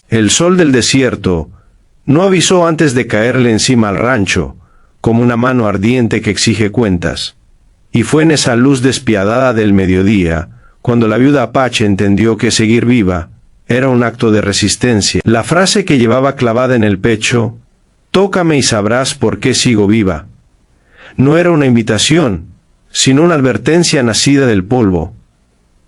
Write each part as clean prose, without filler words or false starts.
El sol del desierto no avisó antes de caerle encima al rancho, como una mano ardiente que exige cuentas. Y fue en esa luz despiadada del mediodía, cuando la viuda Apache entendió que seguir viva era un acto de resistencia. La frase que llevaba clavada en el pecho, «Tócame y sabrás por qué sigo viva», no era una invitación, sino una advertencia nacida del polvo,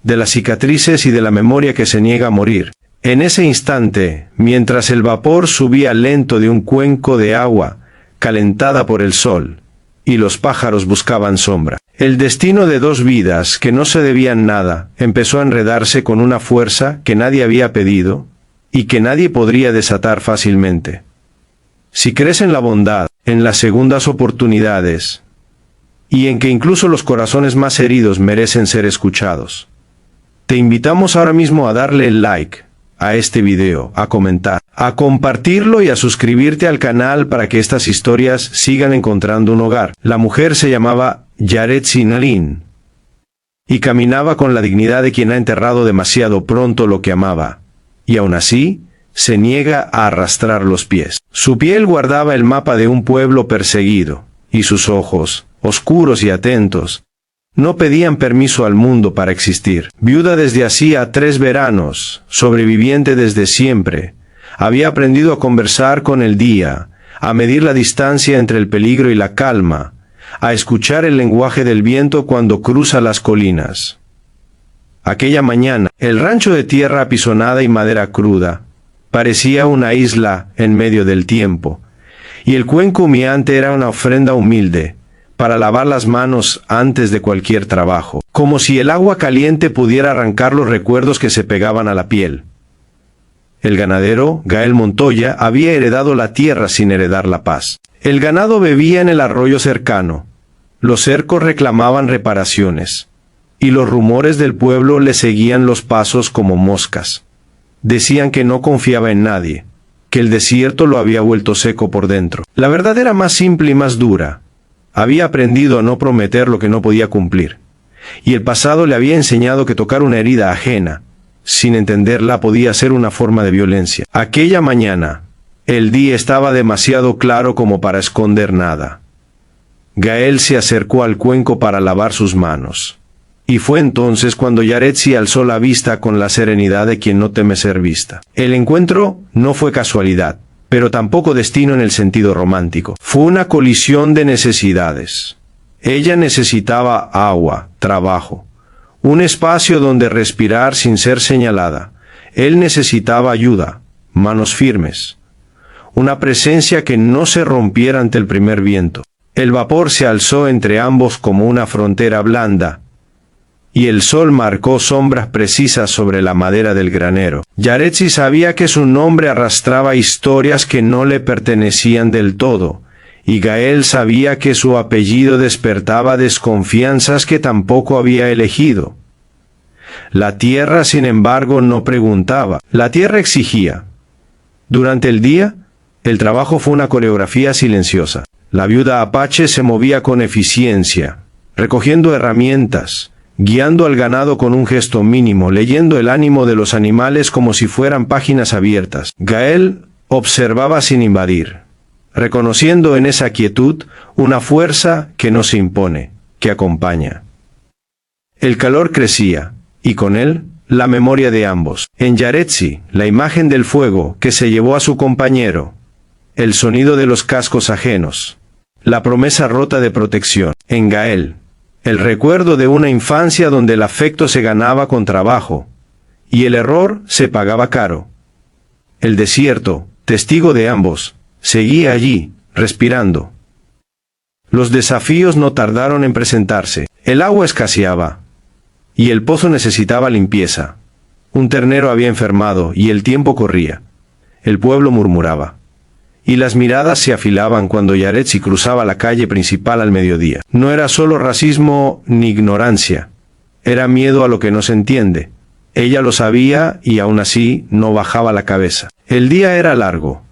de las cicatrices y de la memoria que se niega a morir. En ese instante, mientras el vapor subía lento de un cuenco de agua, calentada por el sol, y los pájaros buscaban sombra, el destino de dos vidas que no se debían nada empezó a enredarse con una fuerza que nadie había pedido, y que nadie podría desatar fácilmente. Si crees en la bondad, en las segundas oportunidades, y en que incluso los corazones más heridos merecen ser escuchados, te invitamos ahora mismo a darle el like a este video, a comentar, a compartirlo y a suscribirte al canal para que estas historias sigan encontrando un hogar. La mujer se llamaba Yaretsi Nalin y caminaba con la dignidad de quien ha enterrado demasiado pronto lo que amaba, y aún así se niega a arrastrar los pies. Su piel guardaba el mapa de un pueblo perseguido, y sus ojos, oscuros y atentos, no pedían permiso al mundo para existir. Viuda desde hacía 3 veranos, sobreviviente desde siempre, había aprendido a conversar con el día, a medir la distancia entre el peligro y la calma, a escuchar el lenguaje del viento cuando cruza las colinas. Aquella mañana, el rancho de tierra apisonada y madera cruda parecía una isla en medio del tiempo, y el cuenco humeante era una ofrenda humilde para lavar las manos antes de cualquier trabajo, como si el agua caliente pudiera arrancar los recuerdos que se pegaban a la piel. El ganadero, Gael Montoya, había heredado la tierra sin heredar la paz. El ganado bebía en el arroyo cercano, los cercos reclamaban reparaciones, y los rumores del pueblo le seguían los pasos como moscas. Decían que no confiaba en nadie, que el desierto lo había vuelto seco por dentro. La verdad era más simple y más dura. Había aprendido a no prometer lo que no podía cumplir, y el pasado le había enseñado que tocar una herida ajena, sin entenderla, podía ser una forma de violencia. Aquella mañana, el día estaba demasiado claro como para esconder nada. Gael se acercó al cuenco para lavar sus manos, y fue entonces cuando Yaretsi alzó la vista con la serenidad de quien no teme ser vista. El encuentro no fue casualidad, pero tampoco destino en el sentido romántico. Fue una colisión de necesidades. Ella necesitaba agua, trabajo, un espacio donde respirar sin ser señalada. Él necesitaba ayuda, manos firmes, una presencia que no se rompiera ante el primer viento. El vapor se alzó entre ambos como una frontera blanda, y el sol marcó sombras precisas sobre la madera del granero. Yaretsi sabía que su nombre arrastraba historias que no le pertenecían del todo, y Gael sabía que su apellido despertaba desconfianzas que tampoco había elegido. La tierra, sin embargo, no preguntaba. La tierra exigía. Durante el día, el trabajo fue una coreografía silenciosa. La viuda Apache se movía con eficiencia, recogiendo herramientas, guiando al ganado con un gesto mínimo, leyendo el ánimo de los animales como si fueran páginas abiertas. Gael observaba sin invadir, reconociendo en esa quietud una fuerza que no se impone, que acompaña. El calor crecía, y con él, la memoria de ambos. En Yaretsi, la imagen del fuego que se llevó a su compañero, el sonido de los cascos ajenos, la promesa rota de protección. En Gael, el recuerdo de una infancia donde el afecto se ganaba con trabajo, y el error se pagaba caro. El desierto, testigo de ambos, seguía allí, respirando. Los desafíos no tardaron en presentarse. El agua escaseaba, y el pozo necesitaba limpieza. Un ternero había enfermado, y el tiempo corría. El pueblo murmuraba, y las miradas se afilaban cuando Yaretsi cruzaba la calle principal al mediodía. No era solo racismo ni ignorancia, era miedo a lo que no se entiende. Ella lo sabía y aún así no bajaba la cabeza. El día era largo,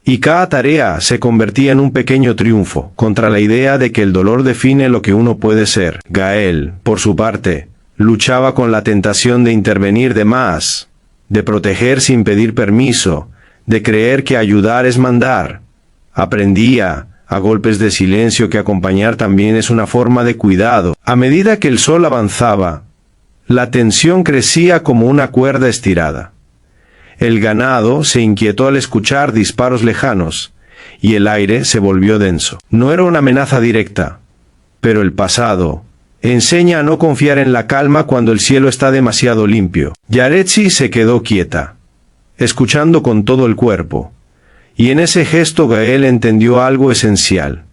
y cada tarea se convertía en un pequeño triunfo contra la idea de que el dolor define lo que uno puede ser. Gael, por su parte, luchaba con la tentación de intervenir de más, de proteger sin pedir permiso, de creer que ayudar es mandar. Aprendía, a golpes de silencio, que acompañar también es una forma de cuidado. A medida que el sol avanzaba, la tensión crecía como una cuerda estirada. El ganado se inquietó al escuchar disparos lejanos, y el aire se volvió denso. No era una amenaza directa, pero el pasado enseña a no confiar en la calma cuando el cielo está demasiado limpio. Yaretsi se quedó quieta, escuchando con todo el cuerpo, y en ese gesto Gael entendió algo esencial.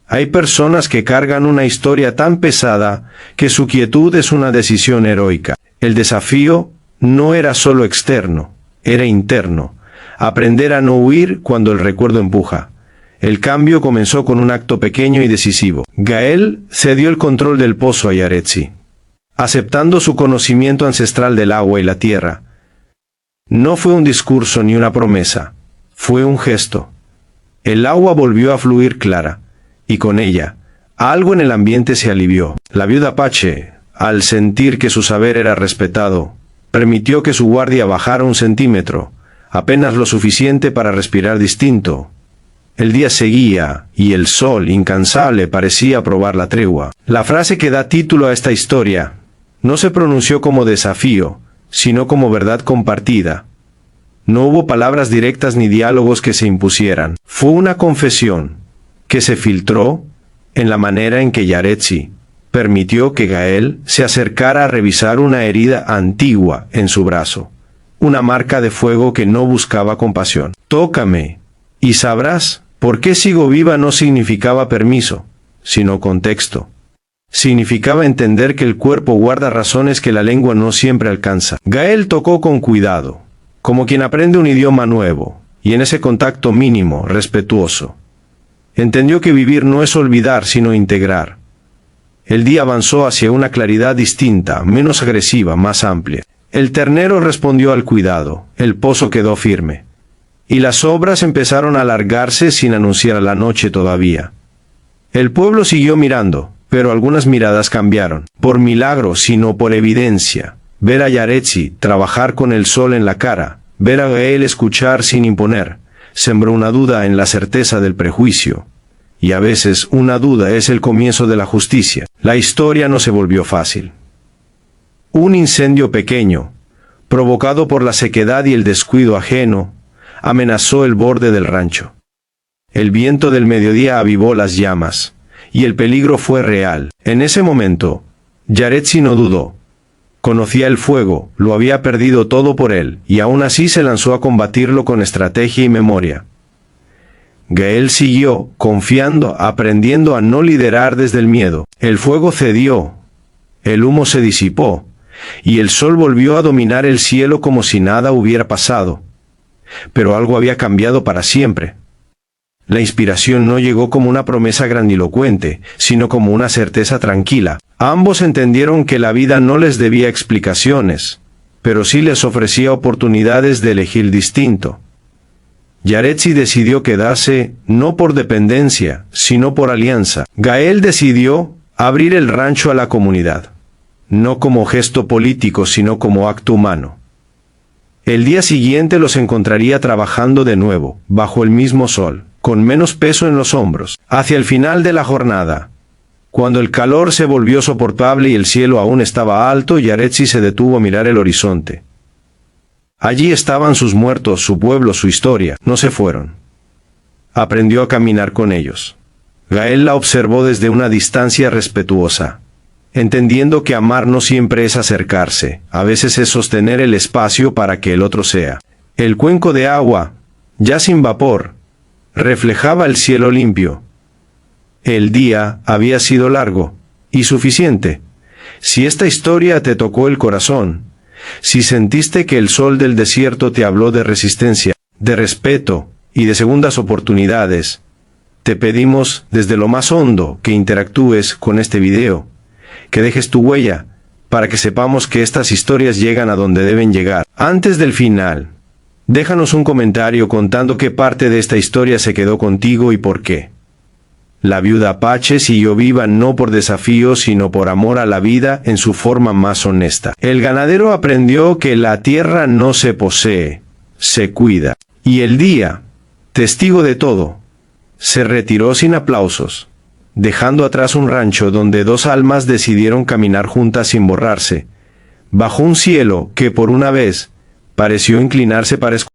Hay personas que cargan una historia tan pesada que su quietud es una decisión heroica. El desafío no era solo externo, era interno. Aprender a no huir cuando el recuerdo empuja. El cambio comenzó con un acto pequeño y decisivo. Gael cedió el control del pozo a Yaretsi, aceptando su conocimiento ancestral del agua y la tierra. No fue un discurso ni una promesa, fue un gesto. El agua volvió a fluir clara, y con ella, algo en el ambiente se alivió. La viuda Apache, al sentir que su saber era respetado, permitió que su guardia bajara 1 centímetro, apenas lo suficiente para respirar distinto. El día seguía, y el sol, incansable, parecía probar la tregua. La frase que da título a esta historia no se pronunció como desafío, sino como verdad compartida. No hubo palabras directas ni diálogos que se impusieran. Fue una confesión que se filtró en la manera en que Yaretsi permitió que Gael se acercara a revisar una herida antigua en su brazo, una marca de fuego que no buscaba compasión. Tócame, y sabrás por qué sigo viva no significaba permiso, sino contexto. Significaba entender que el cuerpo guarda razones que la lengua no siempre alcanza. Gael tocó con cuidado, como quien aprende un idioma nuevo, y en ese contacto mínimo, respetuoso, entendió que vivir no es olvidar sino integrar. El día avanzó hacia una claridad distinta, menos agresiva, más amplia. El ternero respondió al cuidado, el pozo quedó firme, y las obras empezaron a alargarse sin anunciar la noche todavía. El pueblo siguió mirando, pero algunas miradas cambiaron. Por milagro, sino por evidencia. Ver a Yaretsi trabajar con el sol en la cara, ver a Gael escuchar sin imponer, sembró una duda en la certeza del prejuicio. Y a veces una duda es el comienzo de la justicia. La historia no se volvió fácil. Un incendio pequeño, provocado por la sequedad y el descuido ajeno, amenazó el borde del rancho. El viento del mediodía avivó las llamas, y el peligro fue real. En ese momento, Yaretsi no dudó. Conocía el fuego, lo había perdido todo por él, y aún así se lanzó a combatirlo con estrategia y memoria. Gael siguió, confiando, aprendiendo a no liderar desde el miedo. El fuego cedió, el humo se disipó, y el sol volvió a dominar el cielo como si nada hubiera pasado. Pero algo había cambiado para siempre. La inspiración no llegó como una promesa grandilocuente, sino como una certeza tranquila. Ambos entendieron que la vida no les debía explicaciones, pero sí les ofrecía oportunidades de elegir distinto. Yaretsi decidió quedarse, no por dependencia, sino por alianza. Gael decidió abrir el rancho a la comunidad, no como gesto político, sino como acto humano. El día siguiente los encontraría trabajando de nuevo, bajo el mismo sol, con menos peso en los hombros. Hacia el final de la jornada, cuando el calor se volvió soportable y el cielo aún estaba alto, Yaretsi se detuvo a mirar el horizonte. Allí estaban sus muertos, su pueblo, su historia. No se fueron. Aprendió a caminar con ellos. Gael la observó desde una distancia respetuosa, entendiendo que amar no siempre es acercarse, a veces es sostener el espacio para que el otro sea. El cuenco de agua, ya sin vapor, reflejaba el cielo limpio. El día había sido largo, y suficiente. Si esta historia te tocó el corazón, si sentiste que el sol del desierto te habló de resistencia, de respeto y de segundas oportunidades, te pedimos desde lo más hondo que interactúes con este video, que dejes tu huella, para que sepamos que estas historias llegan a donde deben llegar. Antes del final, déjanos un comentario contando qué parte de esta historia se quedó contigo y por qué. La viuda Apache siguió viva no por desafío sino por amor a la vida en su forma más honesta. El ganadero aprendió que la tierra no se posee, se cuida. Y el día, testigo de todo, se retiró sin aplausos, dejando atrás un rancho donde dos almas decidieron caminar juntas sin borrarse, bajo un cielo que por una vez pareció inclinarse para escuchar.